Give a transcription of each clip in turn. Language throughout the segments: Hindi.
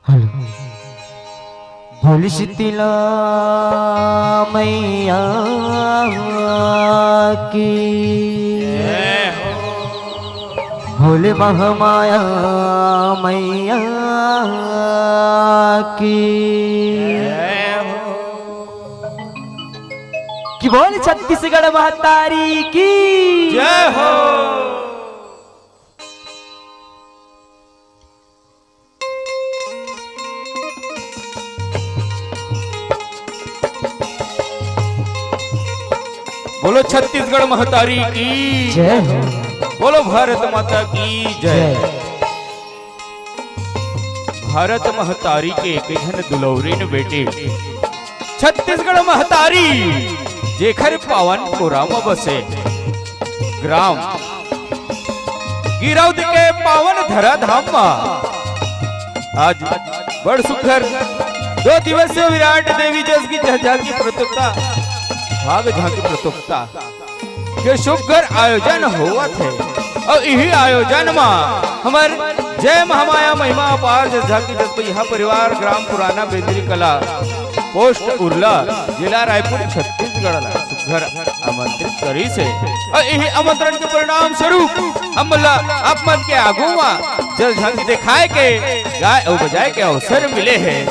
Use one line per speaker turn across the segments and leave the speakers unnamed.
हेलो भोली शीतला मैया की भोले महामाया मैया की बोल छत्तीसगढ़ महतारी की
जय हो। बोलो छत्तीसगढ़ महतारी की
जय हो।
बोलो भारत माता की जय। भारत महतारी के एक घन दुलौरीन बेटे छत्तीसगढ़ महतारी जेखर पावन पुराम बसे ग्राम गिरौद के पावन धरा धाम आज बड़ सुखर 2 दिवसीय विराट देवी जस की झांकी प्रतियोगिता भाग झांकी प्रतियोगिता के शुभकर आयोजन हुआ थे और यही आयोजन में हमार जय महामाया महिमा अपार जस झांकी जस यहाँ परिवार ग्राम पुराना बेदरी कला पोस्ट उर्ला जिला रायपुर छत्तीसगढ़ सुखर आमंत्रित करी से और यही आमंत्रण के परिणाम स्वरूप हम आप मन के आगू में जल झांकी दिखाए के गाय और बजाए के अवसर मिले हैं।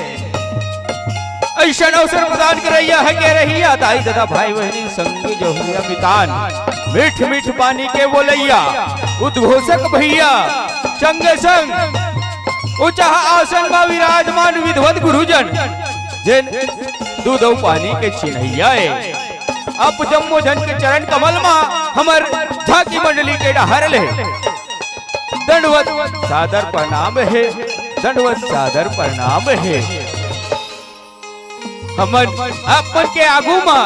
ऐसा अवसर प्रदान करैया है के रही दाई दादा भाई बहनी संगी जोहरिया मितान मीठ मीठ पानी के बोलैया उद्घोषक भैया संगे संग ऊंचा आसन में विराजमान विधवत गुरुजन जिन दूध और पानी के चिन्हैया अब जम्मो जन के चरण कमल में हमर झांकी मंडली के डहर ले दंडवत सादर प्रणाम है, दंडवत सादर प्रणाम है। हमन अपन के आगू में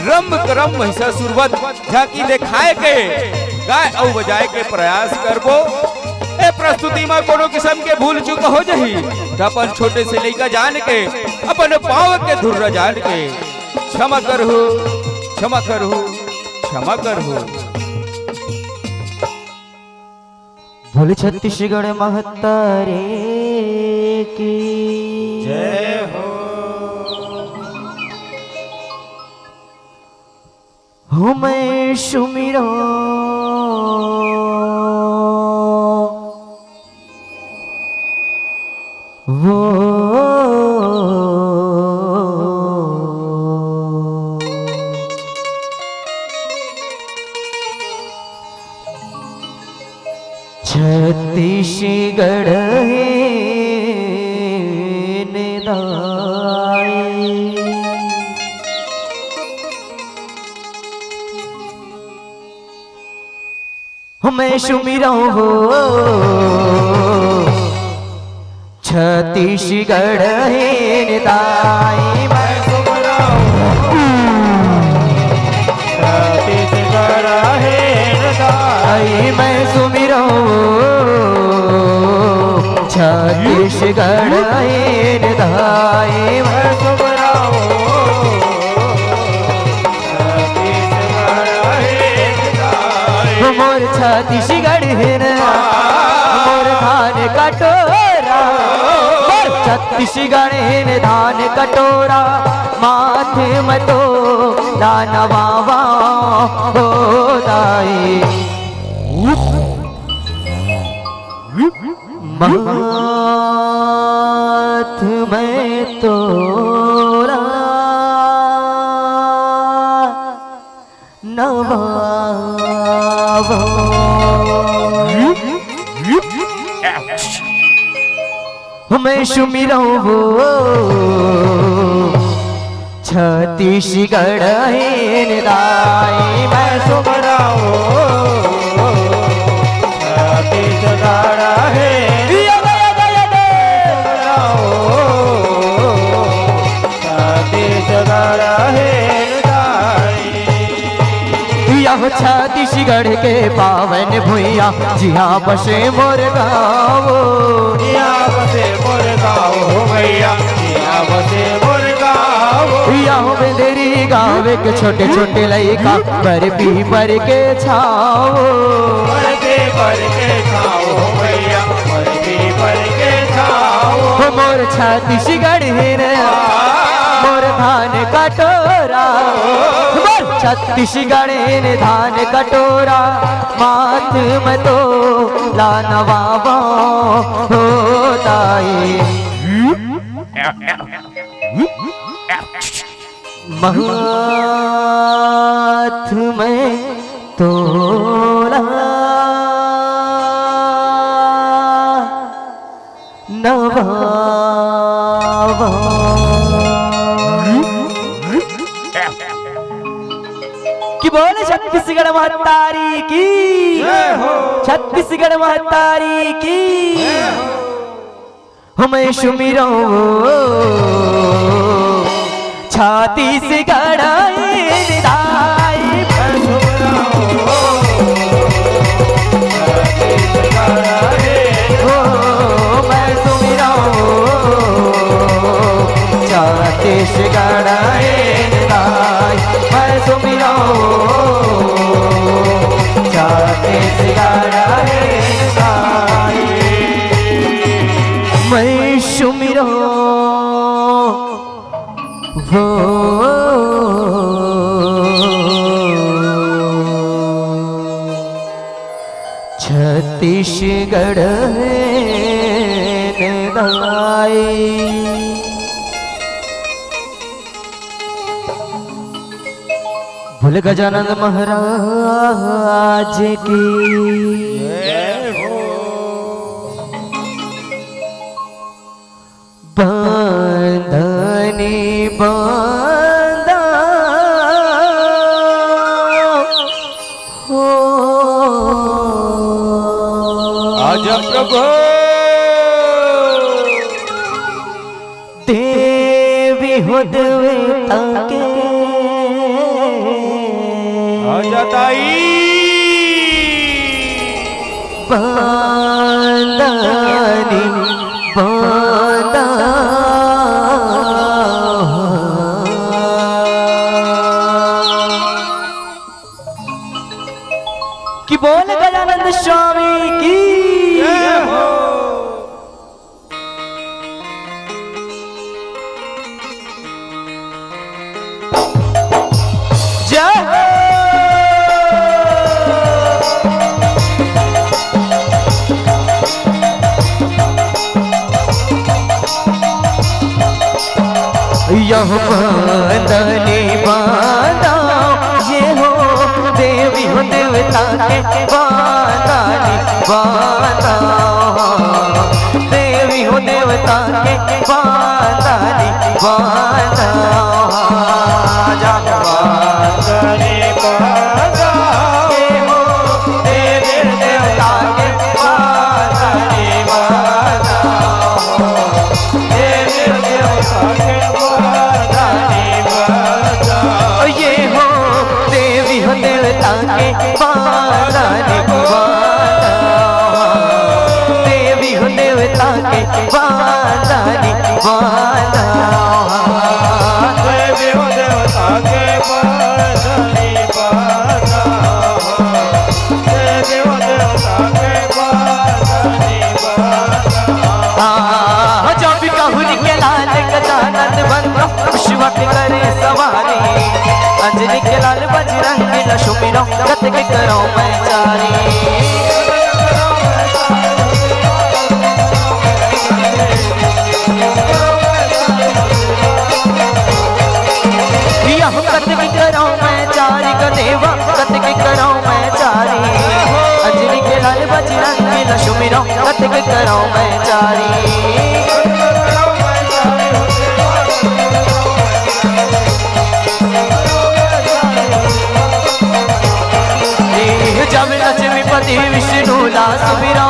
रम करम महिषासुरवत झांकी दिखाए के गाय और बजाए के प्रयास करबो। ए प्रस्तुति में कोनो किस्म के भूल चूक हो जही तो अपन छोटे से लेकर जान के अपन पाँव के धुर्रा जान के क्षमा करहु क्षमा करहु क्षमा करहु।
भोले छत्तीसगढ़ महतारे की
जय हो।
हो मैं सुमिरा वो छत्तीसगढ़ निदाई मैं सुमिरा हो छत्तीसगढ़ निदाई मैं सुमिरा
छत्तीसगढ़
निदाई मैं सुमिरा छत्तीसगढ़ निदाई मैं सुमिरा मोर छत्तीसगढ़ मोर धान कटोरा मोर छत्तीसगढ़ धान कटोरा माथे मतो दानवा हो दाई माथ में तोरा नवावो मैं सुमिरा हो छत्तीसगढ़ निदाई मैं सुमिरा हो छत्तीसगढ़ छत्तीसगढ़ के पावन भुइया जिया बसे मोर गाँव
जिया बसे मोर गाँव हो भैया जिया बसे मोर गाँव
यहाँ बेदरी गाँव के छोटे छोटे लइका पर पीपर के छाओ
पर के छाओ हो भैया पर पीपर के छाओ
मोर छत्तीसगढ़ है मोर धान कटोरा मोर छत्तीसगढ़ है धान कटोरा माथ में तो लानवावा होता है माथ में तो नवावा कि बोले छत्तीसगढ़ महतारी की छत्तीसगढ़ महतारी की हमें सुमिरो छत्तीसगढ़ छत्तीसगढ़ मैं सुमिरो छत्तीसगढ़ मैं सुमिरो वो छत्तीसगढ़ भोले गजानन महाराज की बंधनी बंदा हो
आजा प्रभु
देवी हो देवता के
आजा ताई
बंदनी बंदा कि बोल गजानंद स्वामी की यह बंदनी बांधा ये हो देवी हो देवता के बंदनी बांधा देवी हो देवता के बंदनी बांधा बंदनी बांधा ये हो देवी देवता के बंदनी बांधा देवी देवता के देवी हो देवता के बांधनी बांधा देवी हो देवता के बांधनी बांधा देवी हो देवता के बांधनी बांधा जब कहूरी के लाल गजानन बंधो विश्व के करे सवारी अंजनी के लाल बजरंगी लक्ष्मीरो गत के करो मैं चारी गत के करो मैं चारी गदेवा गत के करो मैं चारी अंजनी के लाल बजरंगी लक्ष्मीरो गत के करो मैं चारी जब लक्ष्मीपति विष्णु ला सुमिरो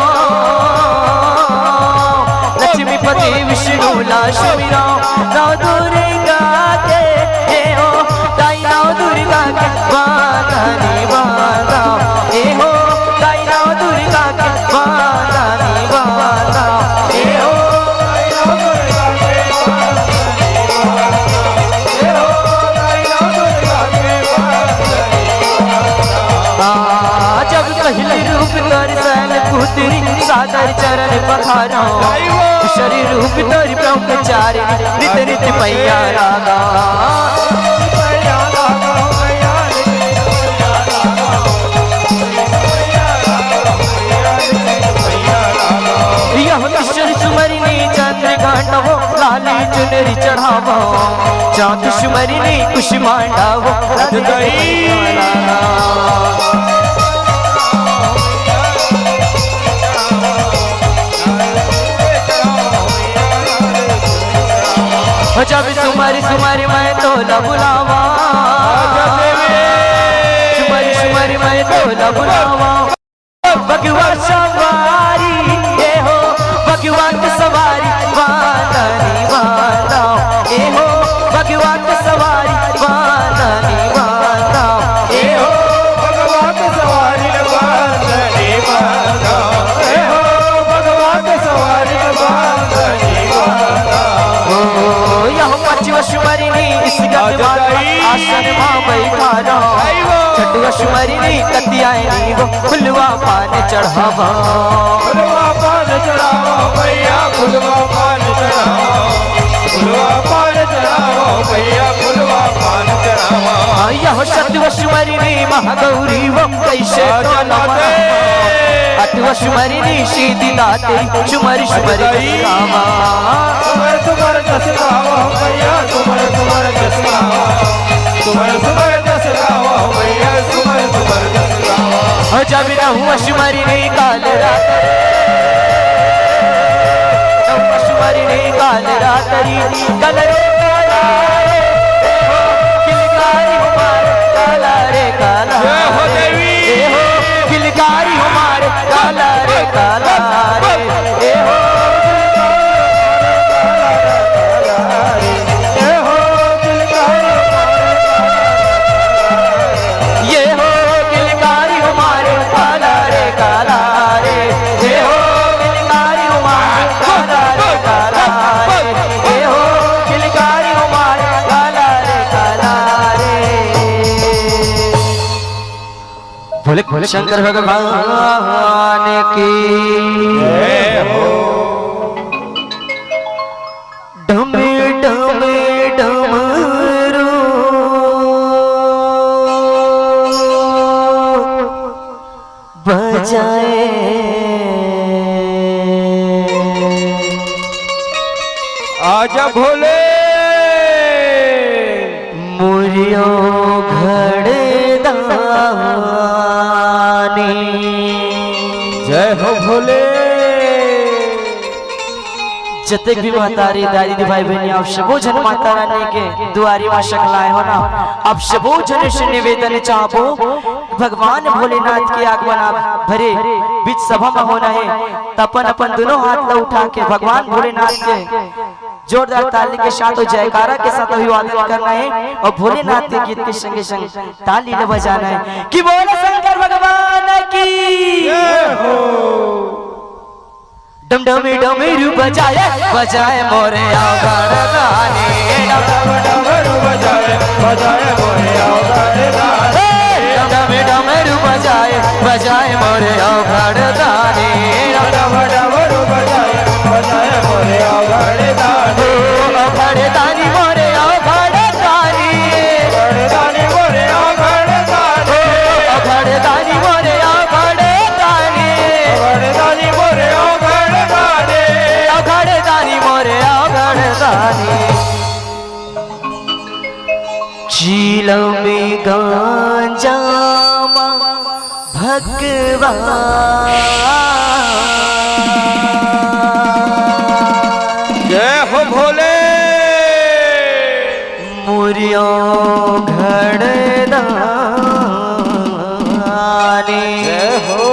लक्ष्मीपति विष्णु ला सुमिरो नौ दुर्गा के हो ताई नौ दुर्गा के बांधनी बांधा ए हो ताई नौ दुर्गा के बांधनी बांधा ए हो ताई नौ दुर्गा के जब पहले रूप कर सन पुत्री सादर चरण पखारो शरीर रूप तोरी तेरी चढ़ावा चाँद शुमरी ने कुछ मांडा वो जब सुमरी सुमरी मैं तो न बुलावा सुमरी सुमरी मैं तो न बुलावा भगवान सवारी ए हो भगवान सवारी वानी वाना ए हो भगवान सवारी वानी वाना ए हो
भगवान सवारी वानी वाना ए हो भगवान सवारी वानी वाना
ओ यह पचवा शुमरिनी इस आसन मां बैठाना छठवा शुमरिनी कतियाए वो फुलवा पान चढ़ावा
फुलवा पान चढ़ावा भैया फुलवा पान चढ़ावा फुलवा पान चढ़ावा भैया फुलवा पान चढ़ावा
यह सतवा शुमरिनी महागौरी वो कैसे अठवा शुमरिनी सीधी दाते शुमरी शुमरी रामा
तुम्हारे दस गावा भैया तुम्हारे दस गावा तुम्हारे दस गावा भैया तुम्हारे दस गावा
जब न हुआ शुमरिनी काल रात शुमरिनी काल रातरी कलर किलकारी हमारे काला रे काला हो देवी हो किलकारी हमारे काला रे काला रे हो भोले शंकर भगवान की
हो
डमे डमे डमरू बजाए
आजा भोले
मुरियो घड़दानी
जय हो भोले
जतक भी मातारी दादी भाई बहनी आप सबो जन माता रानी के दुआरी में शकलाए हो ना आप सबो जन से निवेदन चाहो भगवान भोलेनाथ के आगमन आप भरे बीच सभा में होना है तपन अपन दोनों हाथ ला उठा के भगवान भोलेनाथ के जोरदार ताली के साथ और जयकारा के साथ अभिवादन करना है और भोलेनाथ के गीत के संगे संग ताली न बजाना है कि बोले शंकर भगवान की डम डमी डमरू बजाए बजाए मोरे आवरदानी
डम डमरू बजाए बजाए मोरे आवरदानी
डम डमी डमरू बजाए बजाए मोरे आवरदानी
डम डमरू बजाए बजाए मोरे आवरदानी
आवरदानी मोरे आवरदानी
आवरदानी मोरे आवरदानी
आवरदानी मोरे आवरदानी
आवरदानी मोरे आवरदानी
आवरदानी मोरे आवरदानी चीलों में गांजा भगवान
जय हो भोले
मुरियो घड़दानी
जय हो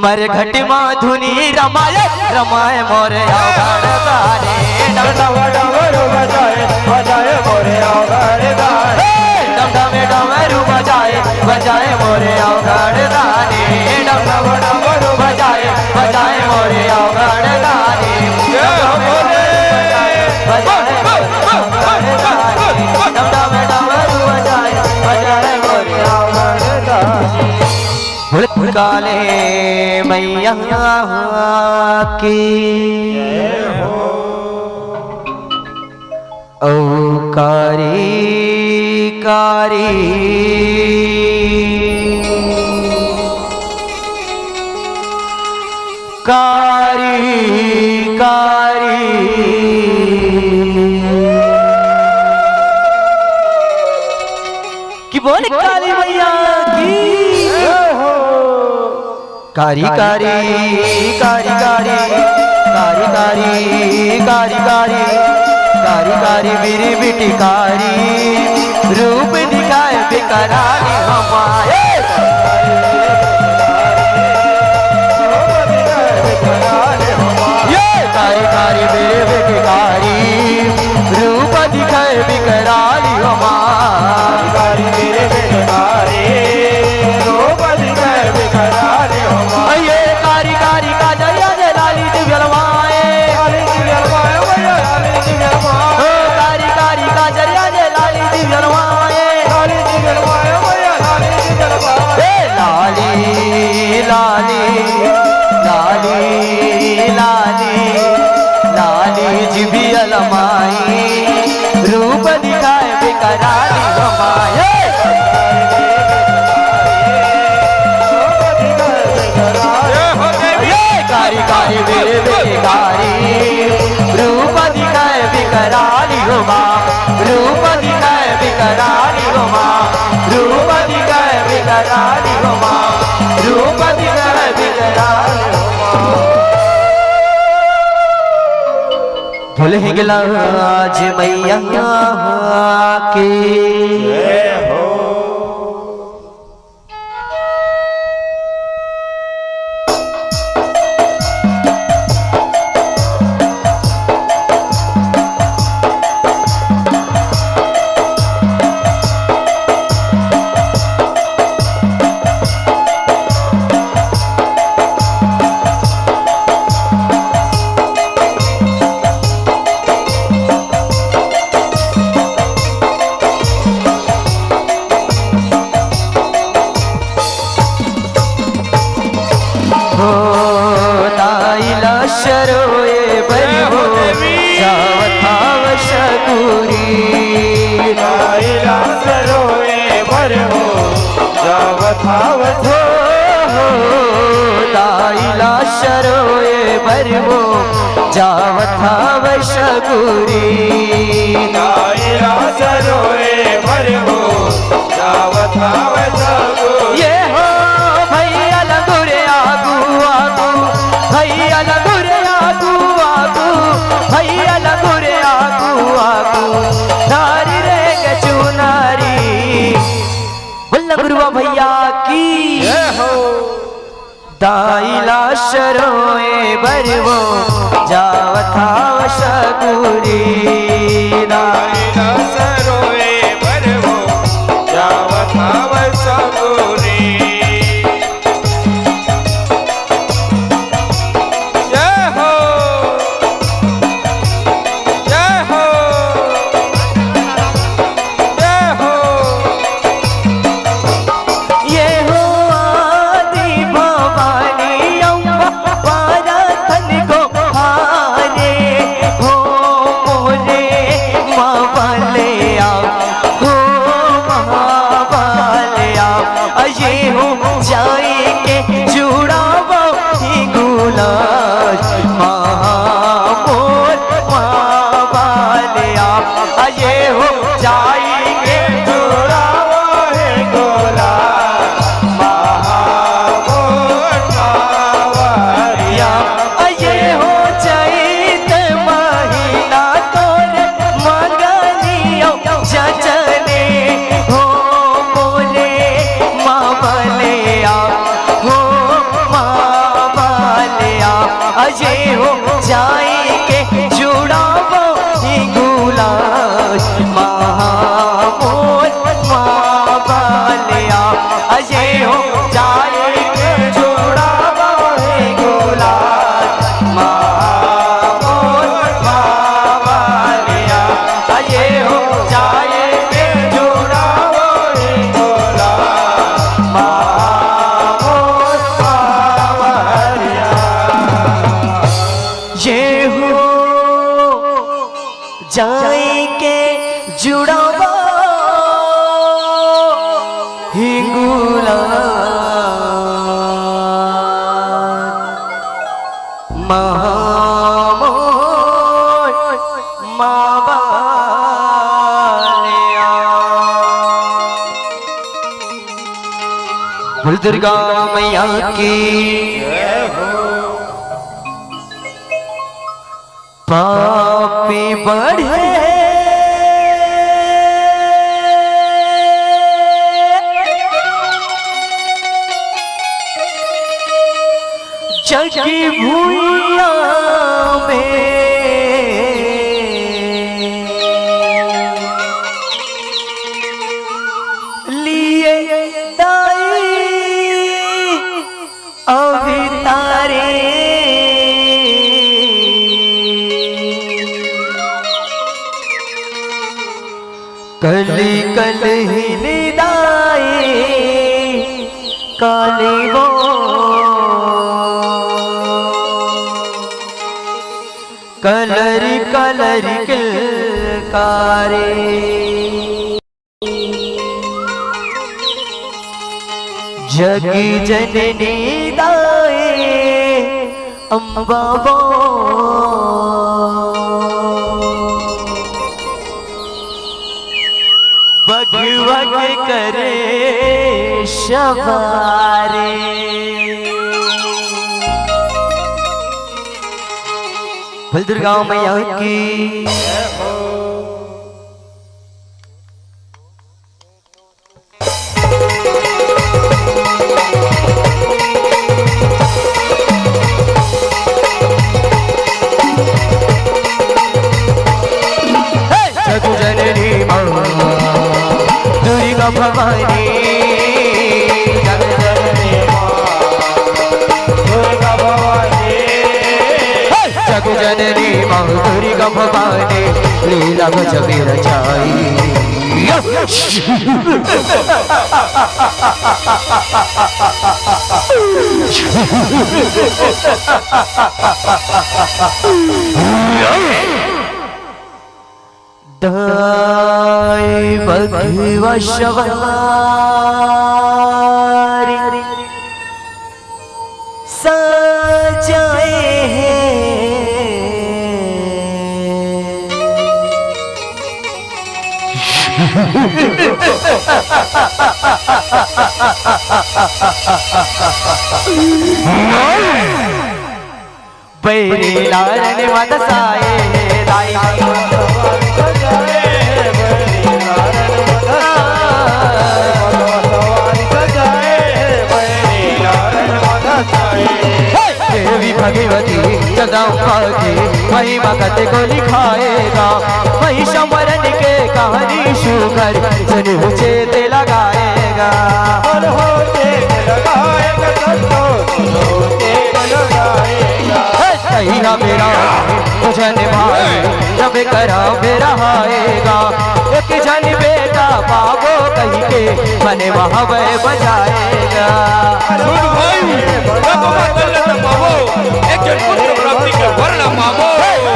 मर घट माधुनी रमाए रमाए मोरे आवरदानी
डम डमरू बजाए बजाए मोरे आवरदानी
डम डमे डमरू बजाए बजाए मोरे आवरदानी डम डमरू बजाए बजाए मोरे आवरदानी
जय हो भोले
बजाए डम डमे डमरू बजाए बजाए मोरे आवरदानी भोले काले मैया की ओ कारी कारी कारी कारी बोल काली मैया की। कारी कारी कारी कारी कारी कारी कारी कारी कारी कारी मेरी बेटी कारी रूप दिखाए बेकरारी हमारे। कारी कारी मेरे बेटी कारी रूप दिखाए बेकरारी हमारी।
कारी मेरे बेटे कारी रूप दिखाए बेकरारी हमारी।
ये कारी कारी का जरिया जे लाली दिव्यलवाए
लाली दिव्यलवाए भैया लाली दिव्यलवाए।
ओ कारी कारी का जरिया जे लाली दिव्यलवाए
लाली दिव्यलवाए भैया लाली दिव्यलवाए।
लाली लाली लाली लाली लाली जिबियल माई रूप दिखाए बेकरारी हमारे। कारी कारी मेरे बेटे कारी रूप दिखाए बेकरारी हो माँ रूप दिखाए बेकरारी हो माँ रूप दिखाए बेकरारी हो माँ रूप दिखाए बेकरारी हो माँ। भूल गला आज मैया के शरोए बरवो जावताव शकुरी
लाइला सरोए बरवो जावतावत
हो लाइला शरोए बरवो जावताव शकुरी
लाइला सरोए बरवो जावतावत
ये हो भैया लगुरे आगू आगू भैया लगुरे आगू आगू भैया लगुरे आगू आगू नारी रे गचुनारी बोल गुरुआ भैया की दाइला शरोए बरवो जावताव शकुरी
लाइला सरोए बरवो जावतावत सकुरी।
अजय हो जाए के जुड़ावो ही गुलाज महामोल माबालिया अजय हो जाए के जुड़ावो ही गुलाज महामोल माबालिया अजय हो जाए के जुड़ावो ही गुलाज महामोल माबालिया ये हो जाए के जुड़ावा हिंगुला महामोल माबालिया दुर्गा मैया की पापी बढ़े जगी भूया में लिए दाई अवतारे कली कल ही निदाए काले वो कलरी कलरी किलकारे जगी जननी दाए अम्बा वो बग बग करे शबारे बोल दुर्गा मैया की जगु जननी मां दुर्गा भवानी जगु जननी मां दुर्गा भवानी लीला गजबी रचाई दाई बघवा शवारी सजाए बैरी लारन मदसाए दाई देवी भगवती जगदम्बा की महिमा कते को लिखाएगा महिषमर्दन के कहानी शुगर जन चेते लगाएगा कहिया मेरा मुझे भाई जब करा मेरा आएगा एक जन बेटा पावो कहीं के मन महावय बजाएगा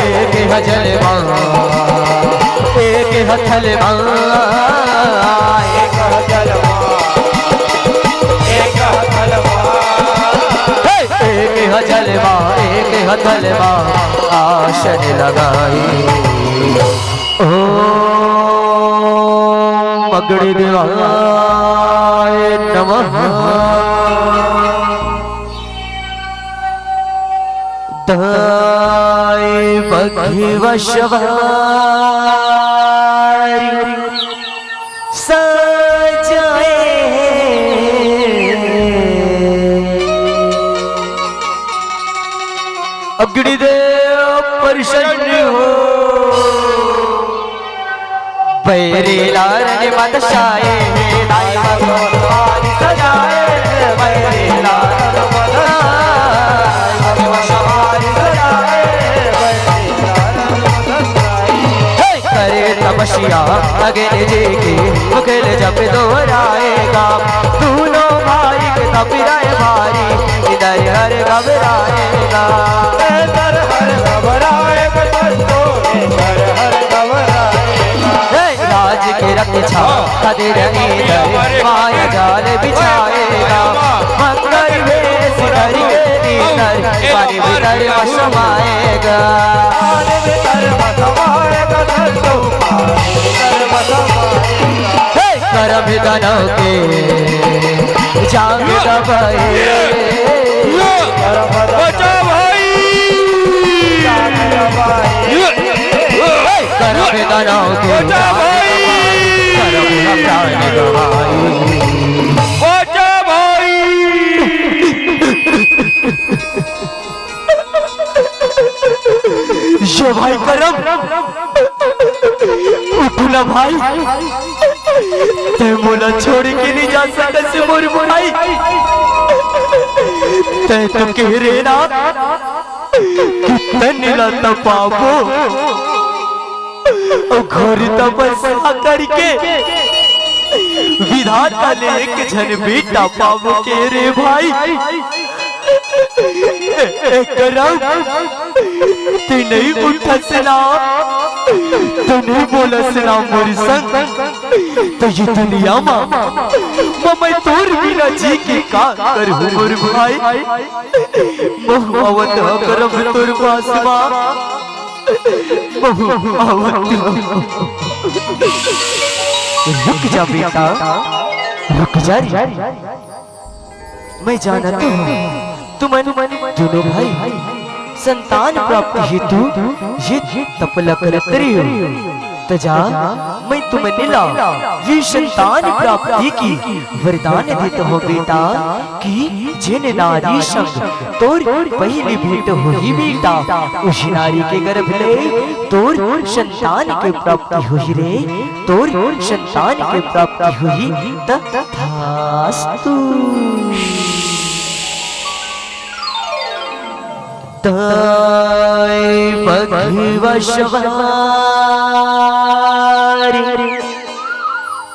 एक हजल एक हथल एक हजलवा एक हथलवा आशन लगाई ओ मगड़ी देवाय नमः दाई बघवा शवारी सजाए अग्निदेव प्रसन्न हो बैरी लारन मदसाए दाई भगवान सजाए बैरी लारन मदसाए सजाए करे तपस्या अगेन जी की मुखेल जब दोहराएगा दोनों भाई के तपिराए भारी इधर हर घबराएगा राज के रक्षा कदर माया जाल बिछाएगा मंगल वेश करके भीतर पानी भीतर समाएगा करम दानों के जाग दबाए
बचा भाई
करब दनाओ
बचा भाई
करब प्राण गवाए
बचा भाई
ये भाई करब उठना भाई ते मोला छोड़ के नहीं जा सकत से मोर भाई ते तो कह रे ना कितने नीला तपाबो ओ घोरी तपस्या करके विधाता ने एक जन बेटा पाबो के रे भाई करब तू नहीं उठा सना तू नहीं बोला सना मोरी संग तो ये दुनिया मैं तोर बिना जी के का करूं मोर भाई मोहब्बत करब तोर पास मोहब्बत रुक जा बेटा रुक जा मैं जानता हूँ तुम दोनों भाई संतान प्राप्ति हेतु ये तपला करते हो तजा मैं तुम्हें नीला ये संतान प्राप्ति की वरदान देता हूँ बेटा कि जिन नारी संग तोर पहली भेंट हुई बेटा उस नारी के गर्भ ले तोर संतान के प्राप्ति हुई रे तोर संतान के प्राप्ति हुई तथास्तु ताय बघवशवारी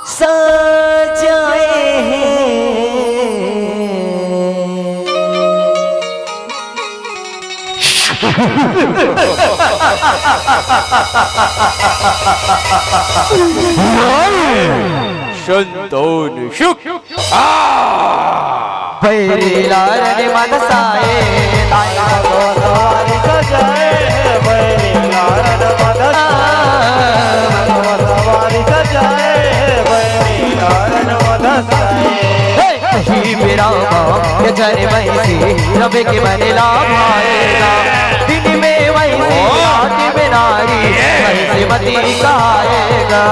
सजाए
संतोन शुक
पैरी लारने मनसाए ताया
सवारी सजाए बैरी लारन सवारी सजाए बैरी लारन
ही मेरा ये घर वैसे रबे के बने लाभ आएगा दिन में वैसे रात में नारी वैसे मती कहाएगा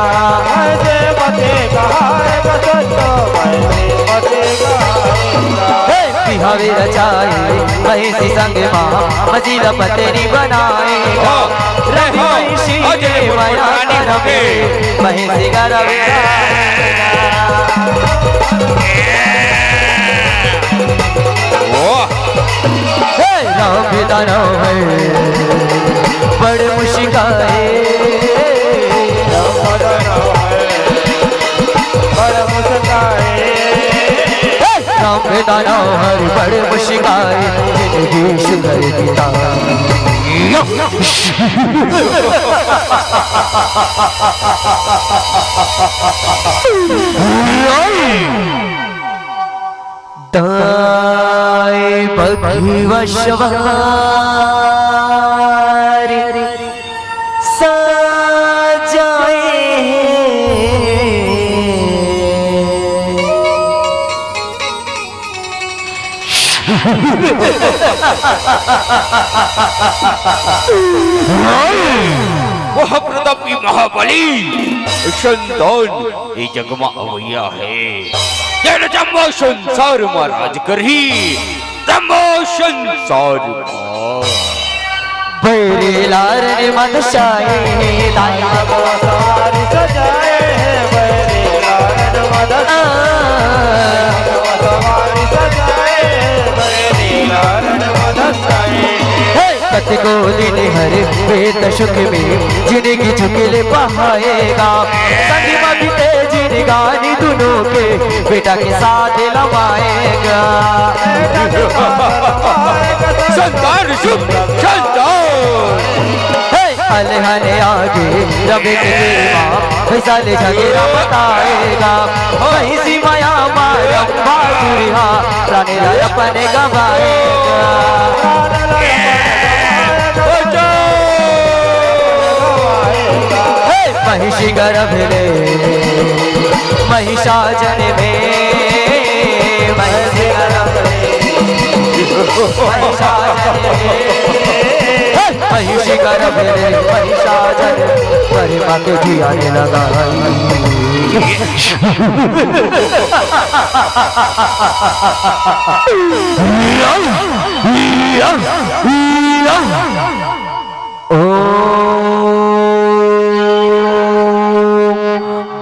ऐसे मते कहाएगा सजो वैसे मते कहाएगा
बिहावे रचाए वैसे संग माँ मजीदा पतेरी बनाएगा रवि वैसी माया रबे वैसे गरबे राम दाना है बड़े मुश्किल राम दाना हर बड़े मुश्किल जिंदगी शुगर पिता दाय बघवशवारी सजाए
महाप्रतापी महाबली संतान ये जग में अवैया है तेरे जम्मो संसार में राज करही जम्मो संसार
बैरी लारने मनसाए ताया
सवारी सजाए बैरी लारन सवारी सजाए बैरी लारन कत को दिन हर वेद सुख में जिंदगी झुकेले बहाएगा संग मगते जिंदगानी दोनों के बेटा के साथ लवाएगा
संतान शुभ संतान
हले हले आगे रबे के माँ फैसले झगड़ा बताएगा वही सी माया मारम बासुरिया प्राणी अपने गवाएगा महिषी गर्भ ले महिषा जन में
महिषी गर्भ रे महिषासुर परिमा के जिया ने लगाई।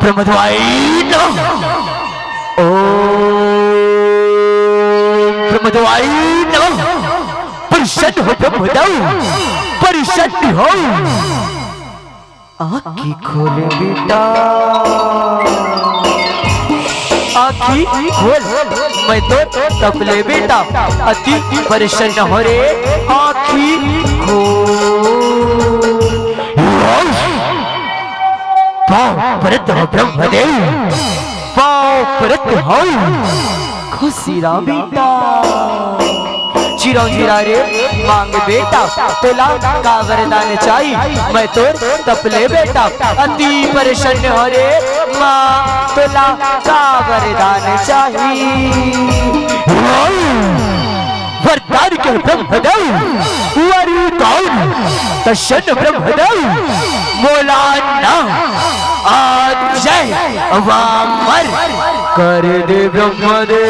ब्रह्मद्वाई ब्रह्मद्वाई परिषद हो ब्रह्मदेव परिषद हो। आँखी खोले बेटा आँखी खोल मैं तो तपले बेटा अति परेशान हो रे आँखी खोल। पाँव परत हो ब्रह्मदेव पाँव परत हो खुशीरा बेटा चिरौंजीरा रे मांग बेटा तोला का वरदान चाहिए मैं तो तपले बेटा अति परेशान हो रे माँ तोला का वरदान चाहिए। वरदान के ब्रह्मदेव वरदान तशन ब्रह्मदेव मोलाना आजय वामर कर दे ब्रह्मदेव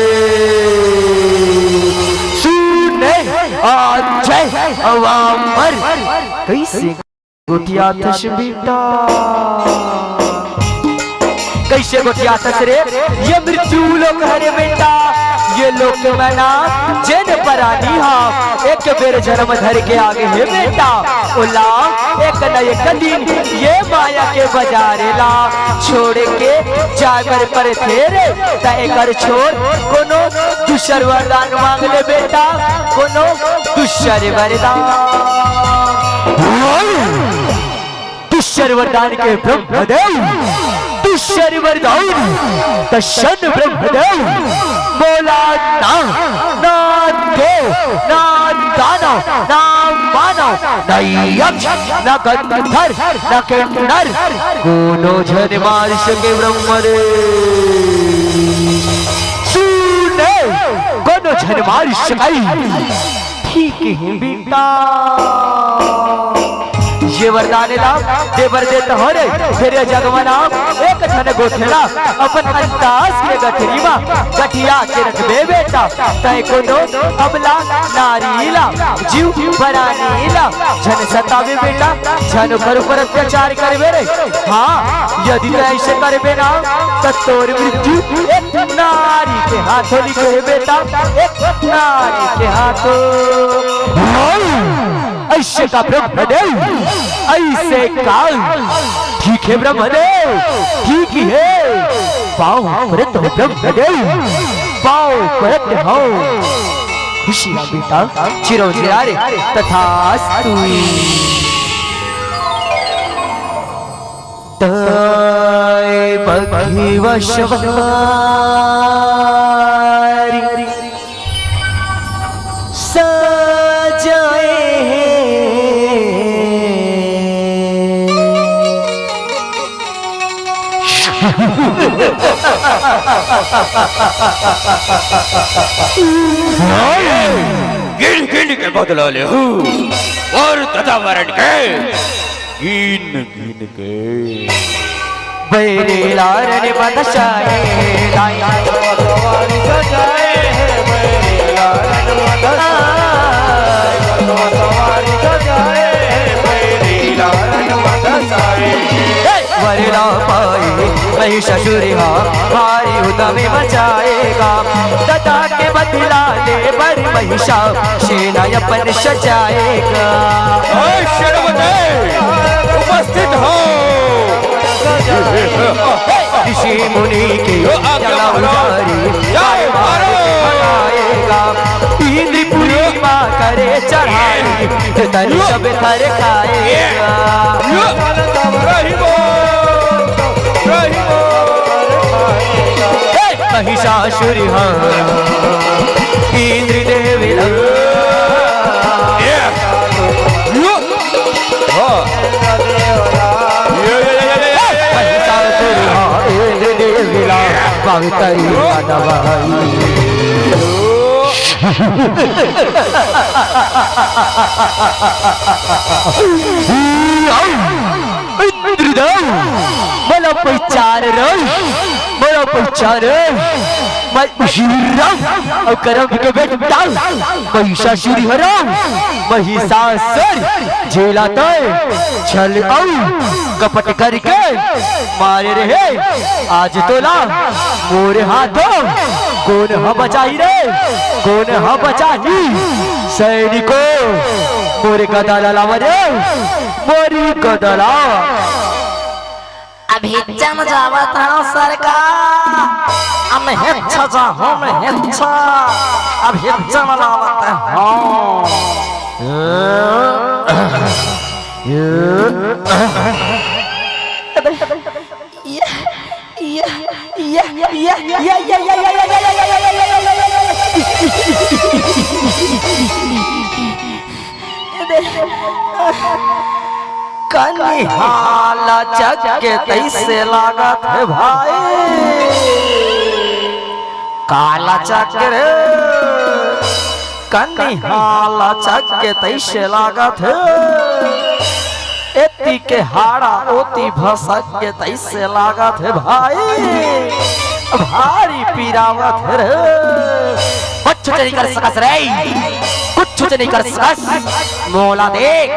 सुने आजय वामर कैसे गोटिया थस बेटा कैसे गोटिया थस रे ये मृत्यु लोक है रे बेटा ये लोक मना जन परानी हा एक बेर जन्म धर के आगे है बेटा ओला एक न एक दिन ये माया के बाजारे ला छोड़ के जागर पर थे रे त एकर छोड़ कोनो दूसर वरदान मांग ले बेटा कोनो दूसर वरदान दूसर वरदान के ब्रह्मदेव दूसर वरदान तशन ब्रह्मदेव बोला ना ना देव ना दानव ना मानव ना यक्ष ना गंधर्व ना किन्नर कोनो जन मार सके ब्रह्मदेव सुने कोनो जन मार सके ठीक है बेटा ये वरदान ला देवर देत हो रे फिर जगमना एक धन गोठला अपन अंदाज के गठरीमा गठिया के रख दे बेटा तय को दो अबला नारीला जीव बरानीला जन सतावे बेटा जन पर अत्याचार करबे रे हाँ यदि तय ऐसे करबे ना तो तोर मृत्यु एक नारी के हाथों लिखे है बेटा एक नारी के हाथों ऐसे का ब्रह्मदेव ऐसे का ठीक है ब्रह्मदेव ठीक ही है पाँव परत हो ब्रह्मदेव पाँव परत हो खुशी बेटा चिरौंजीरा रे तथास्तु तय बघी वशवारी सजाए
गिन गिन के बदला ले और तथा वरण के गिन गिन के
बैरे लारन बदशाए लाया सवारी सजाए बैरे लारन बदशाए सवारी सजाए बैरे लारन बदशाए वरना पाए महिषासुर भारी उदमे मचाएगा दता के बदला ले बर महिषा सेना अपन सजाएगा
उपस्थित हो
ऋषि मुनि के इंद्रपुरी माँ करे चढ़ाई तन सब थर खाएगा महिषासुर इंद्रदेव इंद्रदेव मला पहचान रे, मला पहचान मैं उशिराम और करम के बेटा महिषासुर हराम महिषासुर झेलाता छल और कपट करके मारे रहे। आज तो ला मोरे हाथों कौन हा बचाई रे, कौन हा बचाई सैनिको मोरे गदा लावा रे, मोरी गदा ला
अभी जन जावत हूँ सरकार, हम हेच्छा जा हम हेच्छा अभी जन जावत कन्हाला चक के तैसे लागत है भाई, काला चक्र कन्हाला चक के तैसे लागत है, एती के हाड़ा ओती भसक के तैसे लागत है भाई, भारी पीरावत है कुछ नहीं कर सकस रे, कुछ नहीं कर सकस। मोला देख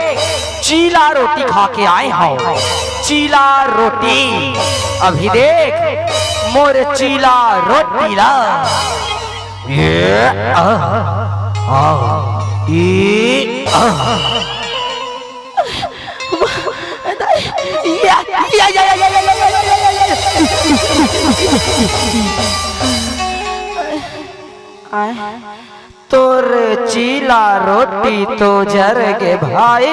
चीला रोटी खा के आए हो, चीला रोटी अभी देख मोरे चीला रोटी ला ये तोर चीला रोटी तो जर गे भाई,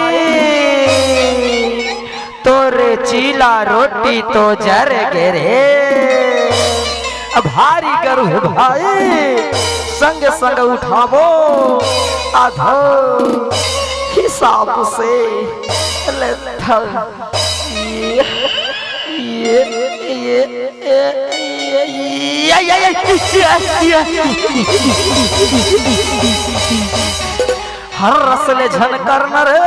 तोर चीला रोटी तो जर गे रे, भारी करू भाई संग संग उठावो आधा हिसाब से ले हर रसले झनकर न रे,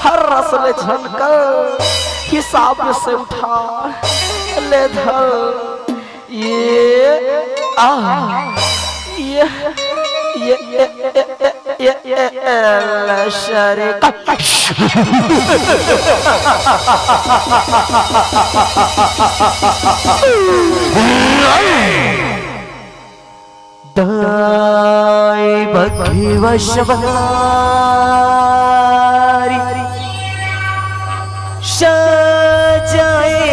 हर रसले झनकर हिसाब से उठा ले धर शरीक दाई बग्घी वशवारी सजाए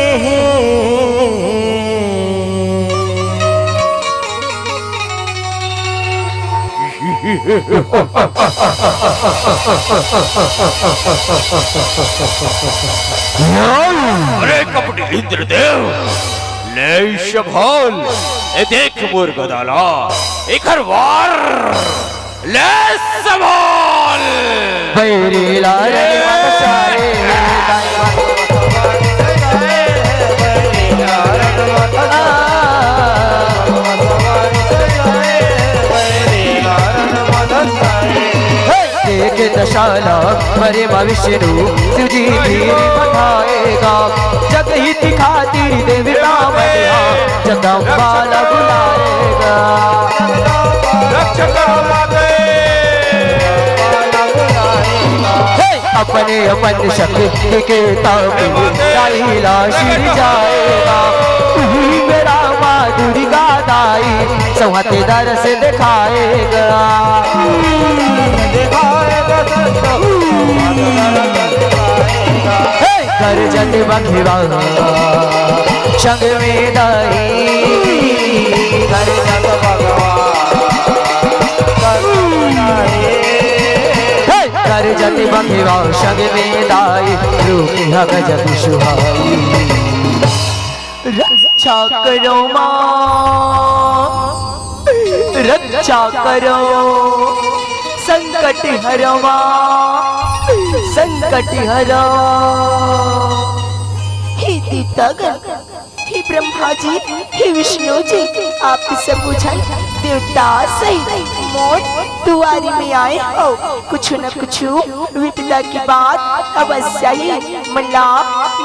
अरे कपटी इंद्रदेव ले शभाल ए देख मोर गदाला एक हर वार ले संभाल
बैरी लारे मचाए देखे दशाला मरे भविष्य तुझी धीर बताएगा, जग हित खातिर देवता बना जगदम्बा बुलाएगा। अपने अपन शक्ति के ताला शिर जाएगा, मेरा माँ दुर्गा दाई सौहते दर से दिखाएगा। कर जत बखिवा संग में दाई, कर जत कर जत बखिवा संग में दाई, रूप गजब सुहाई। रक्षा करो माँ रक्षा करो, संकट हरो माँ संकट हरो।
हे देवतागण, हे ब्रह्मा जी, हे विष्णु जी, आप सब बुझाई देवता सही मोर दुआरी में आए हो, कुछ न कुछ विपदा की बात अवश्य ही मला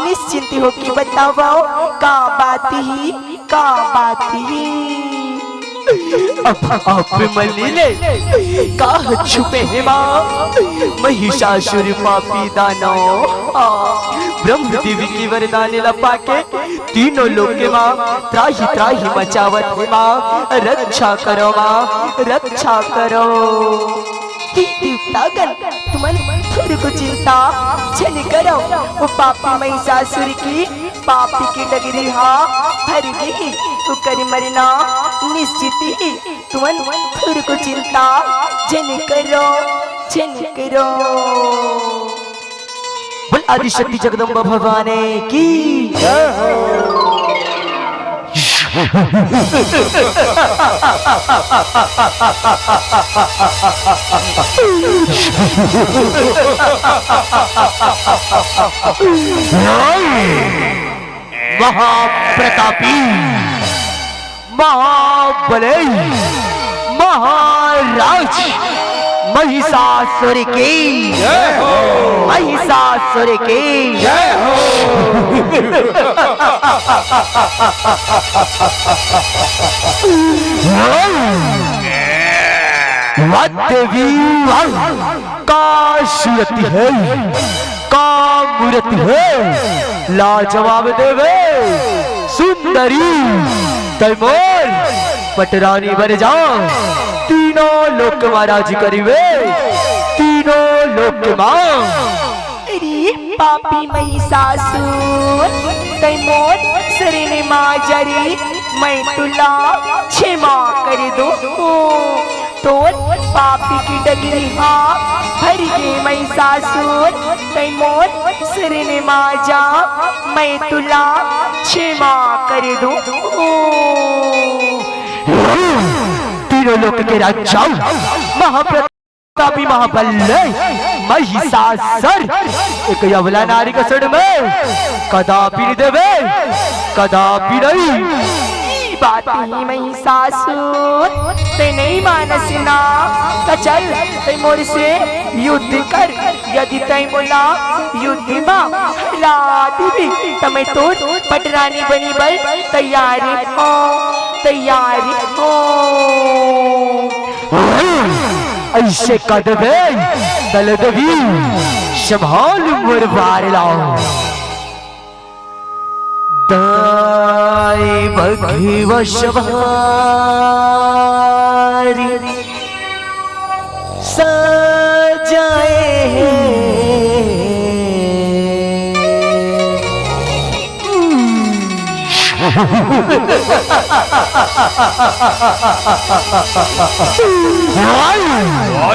निश्चिंत हो के बताओ का बात ही का बात ही।
आप मलिले का छुपे है माँ महिषासुर पापी दानव ब्रह्म देवी की वरदान लपा के तीनों लोग के माँ त्राही त्राही मचावत है माँ रक्षा करो माँ रक्षा करो।
देवतागण तुमन खुद को चिंता चल करो, वो पापी महिषासुर की पापी की डगरी भर गई तो कर मरना निश्चित ही। तुमन खुद को चिंता जन करो जन करो।
बोल आदिशक्ति जगदम्बा भवानी की महाप्रतापी महाबले महाराज महिषासुर की महिषासुर की देवी का सूरत है का मूर्ति है लाजवाब देवे सुंदरी तैमूर पटरानी बन जाओ तीनों लोक महाराज करीबे तीनों लोक मां।
अरे पापी महिषासुर तैमूर शरण मां जरी मैं तुला क्षमा कर दो तो पापी की डगरी भर के महिषासुर तैमूर शरण मां जा मैं तुला क्षमा कर दो।
तीनों लोक के राजा महाप्रतापी महाबल्ले महिषासुर एक यवला नारी का शरण में कदापि नहीं देवे कदापि नहीं।
बात ही महिषासुर ते नहीं मानस ना तो चल तैमूर से युद्ध कर, यदि तैमूला युद्ध में हरा देवी तो मैं तो पटरानी बनी बल तैयारी हो तैयारी हो।
ऐसे कदवे दल देवी संभाल मुरवार लाओ दाई भगव सवारी सजाए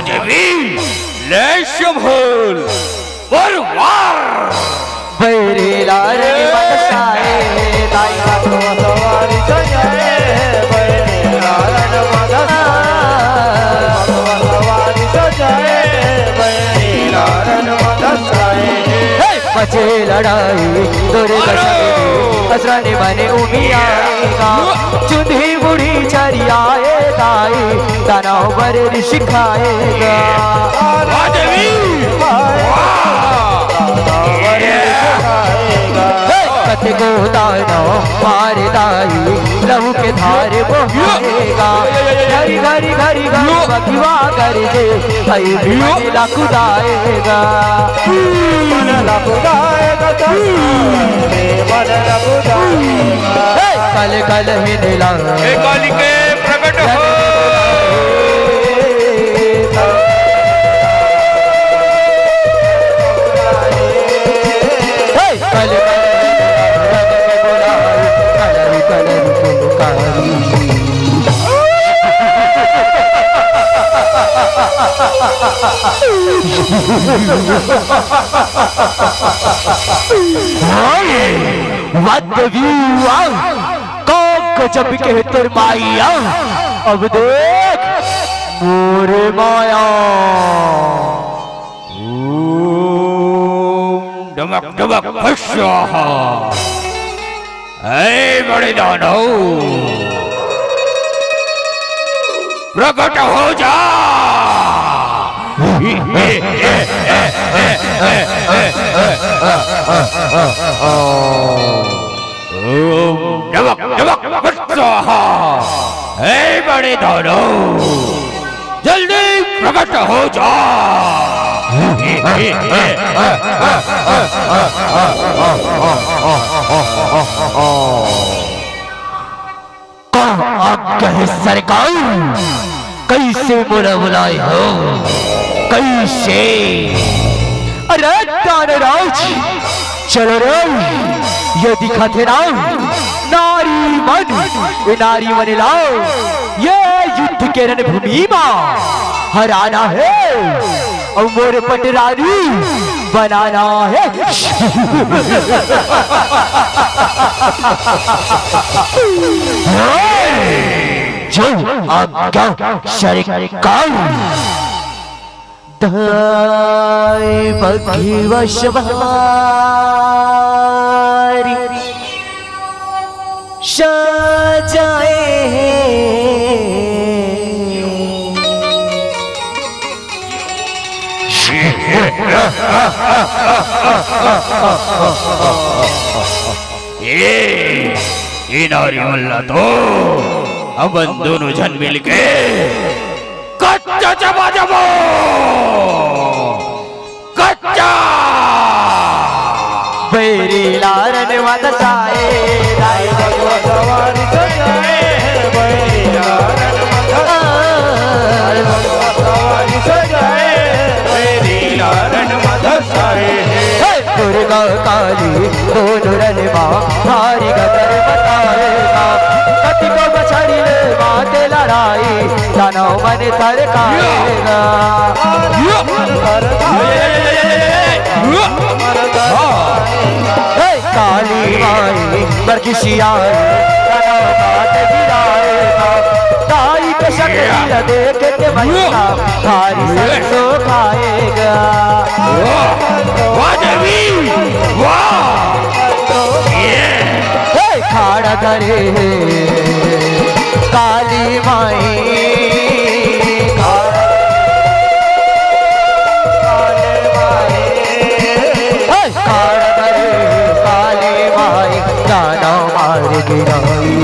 देवी ले संभाल मुरवार
बैरे लारे मनसाए दाई भगव सवारी सजाए बैरे लारे मनसाए सजाए बैरे लारे मनसाए बचे लड़ाई तोरे असराने बने उमी आएगा चुंधी बुढ़ी चरी आएगा दानव बर सिखाएगा। कते को दानव मार दाई लहू के धारे बहेगा घरी घरी घरी घरी बखिवा कर दे भाई भी लखुदाएगा कल कल ही नीला
काली के प्रकट हो
जब के तेर माया अब देख मोरे माया
डमक डमक फश्वाहा ऐ बड़े दानव प्रकट हो जा। नमक नमक स्वाहा। हे बड़े दोनों जल्दी प्रकट हो जा।
कहे सरकार कैसे बोला बुलाए हो कैसे? अरे दानराज चलो रे ये दिखाते ना नारी मन लाओ ये युद्ध के रणभूमि में हराना है और मोर पटरानी बनाना है। जो आज्ञा सरकार। दाई बघी वशवारी सजाए
ये नारी मल्ला तो अपन दोनों जन मिलके कच्चा चबा जबो कच्चा
बेरी लारन मदसाए दाई भगवान सजाए बेरी लारन सजाए बेरी लारन मदसाए। दुर्गा काली दोनों रन माँ भारी गदर बताएगा कति को बछड़ी ले माते लड़ाई दानव मन थरकाएगा। काली माई बरखिशियाई दानव बात गिराएगा ताई के शक्ति देख के मैया भारी सो खाएगा। खाड़ा करे काली माई खाड़ा करे काली माई गाना मार गिराई।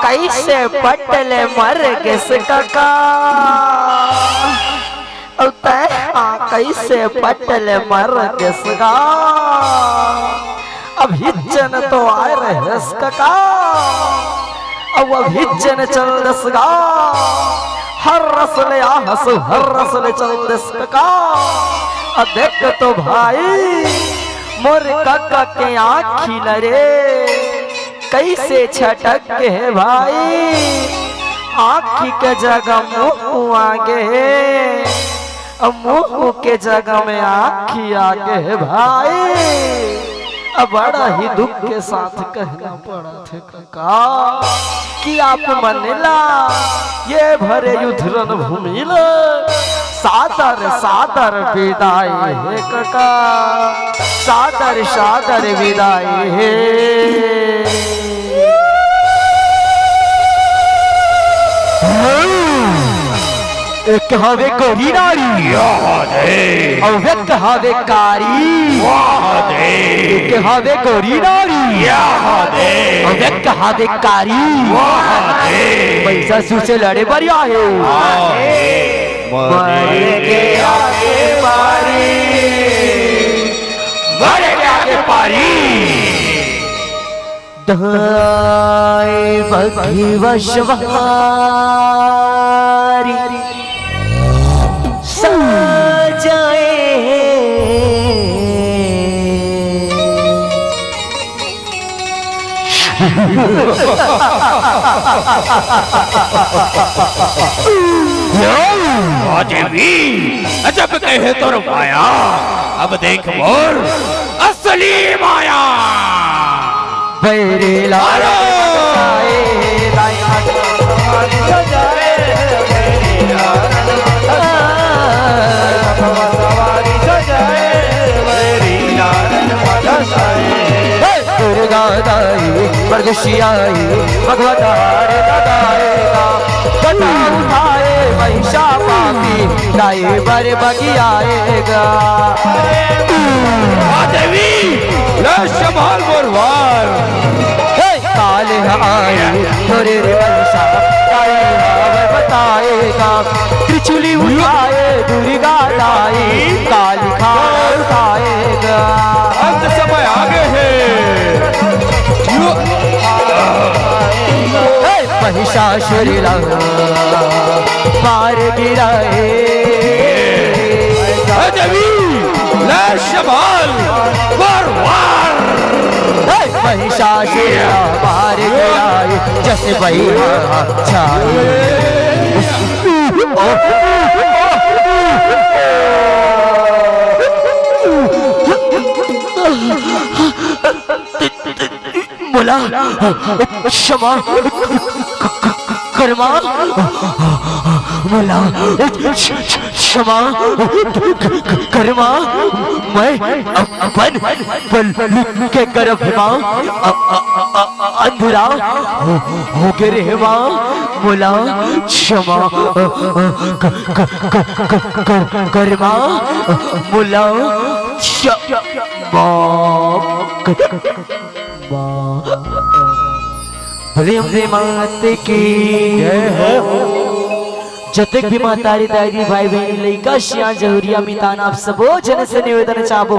कैसे बटले मर किसका कैसे बटले मर किसका अभिजन तो आए रहे इसका अब अभिजन चल दसगा हर रसले हंस हर रसले चल दसका अब देख तो भाई मोर काका के आँखी नरे कैसे छटक के है भाई आँखी के जगह मुँह आगे मुँह के जगह में आँखी आगे है भाई। अब बड़ा ही दुख के साथ कहना पड़ा थे काका कि आप मनेला ये भरे युद्ध रणभूमि सादर सादर विदाई है काका सादर सादर विदाई है। एक हवे कोरी नारी अव्यक्त हवे कारी एक हवे कोरी नारी अव्यक्त हवे कारी पैसा सुसे लड़े बढ़िया है मरे के आगे पारी मरे के आगे पारी। दाई बघी वशवारी सजाए
अजब कहे तो माया अब देख मोर असली माया।
बैरी लारा बगशियाई भगवतार लगाएगा कटा उठाए महिषा पापी लाए बर बगियाएगा
देवी लश संभाल मोरवार
काल आए थोड़े रे महिषा लाए हमें बताएगा त्रिचुली उठाए दुर्गा लाई काली खाना उठाएगा
अंत समय आगे है
महिषासुर मार गिराए
देवी लश संभाल मोरवार
महिषासुर मार गिराए जैसे भैया छाए बोला क्षमा कर्मा बोला क्षमा कर्मा मैं अपन बल के गर्भ मां अंधुरा हो के रे मां बोला क्षमा कर्मा बोला भले मात की जतक भी मातारी दादी भाई बहन लइका शिया जहुरिया मितान आप सबो जन से निवेदन चाहबो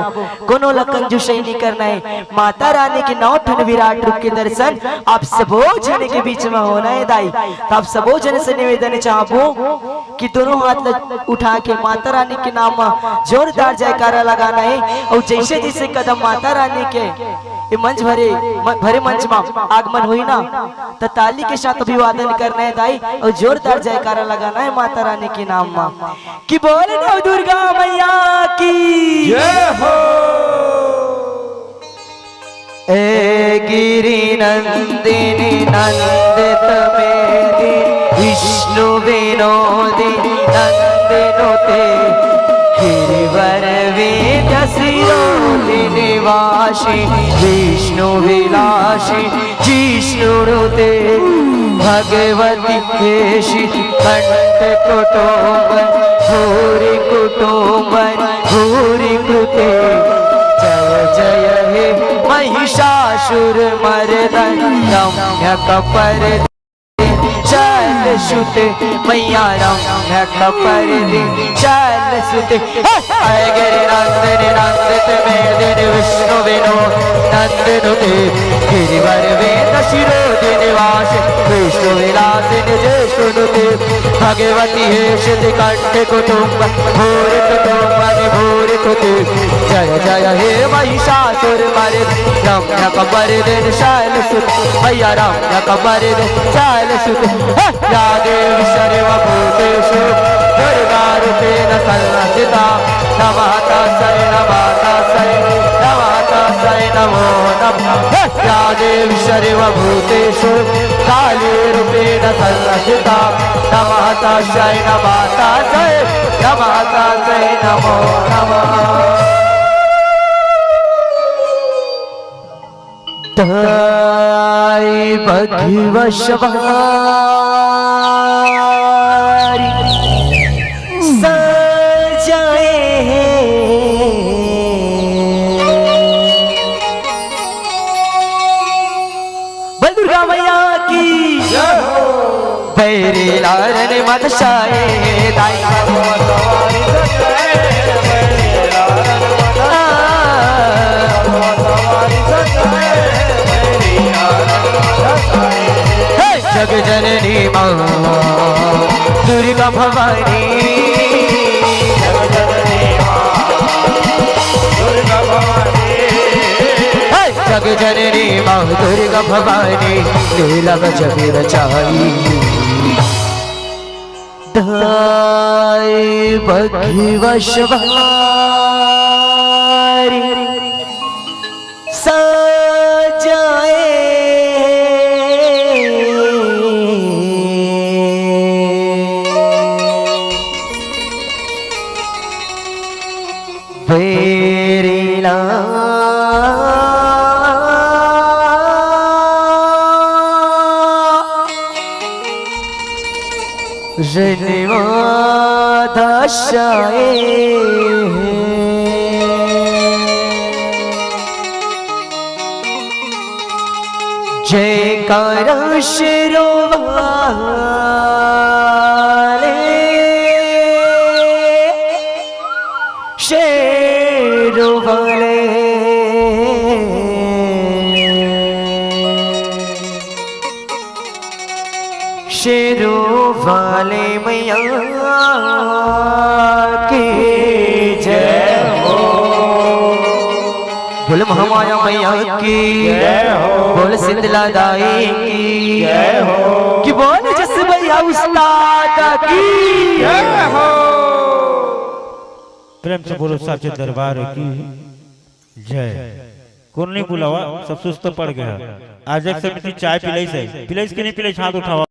कोनो लखन जो नहीं करना है माता रानी के 9 ठन विराट रूप के दर्शन आप सबो जन के बीच में होना है दाई तो आप सबो जन से निवेदन चाहबो कि दोनों हाथ उठा के माता रानी के नाम में जोरदार जयकारा लगाना है और जैसे जैसे कदम माता रानी के ये मंच भरे मंच में आगमन हुई ना तो ताली के साथ अभिवादन करना है दाई और जोरदार जयकारा लगाना है माता रानी के नाम में कि बोल नव दुर्गा मैया की
जय हो
ए गिरि नंदिनी नंदित मेदि विष्णु विनोदी नंदिनुते गिरिवर वेद शिरोधि निवासी विष्णु विलासी जिष्णुनुते भगवती केशी कंठ कुटुंबन भूरि कृते जय जय हे महिषासुर मर्दन रम्यक पर चल सुते मैया रम्यक पर चल सुते गिरि नंदन नंदित मेदिन विष्णु विनो नंदनुते गिरिवर वेद शिरोधि निवास विष्णु विलासिन ज्येष्ठनुते भगवती हे श्रुति कंठ कुटुंब भूरि कृते जय जय हे महिषासुर मर्दिन रम्यक परदिन शैल सुते मैया रम्यक परदिन शैल सुते या देवी सर्वभूतेषु दुर्गा रूपेण संस्थिता नमः तस्यै नमो नमः या देवी सर्वभूतेषु काली रूपेण संस्थिता नमः तस्यै नमो नमः ताई बघवशवारी सजाए बल दुर्गा मैया की बैरी लारन मत शाए दाई जग जननी मां दुर्गा भवानी जग जननी मां दुर्गा भवानी लीला जग रचाई दाई बघवशवारी सजाए
आशाएं जयकारा शेरों वाले शेरों वाले शेरों वाले मैया की जय हो। बोल महामाया मैया की जय हो। बोल शीतला दाई की जय हो। कि बोल जस भैया उस्ताद की
जय हो।
प्रेम से बोलो साचे दरबार की जय। कौन नहीं बुलावा, सब सुस्त पड़ गया। आज एक समिति चाय पिलाई से, पिलाई के नहीं पिलाई, हाथ उठावा।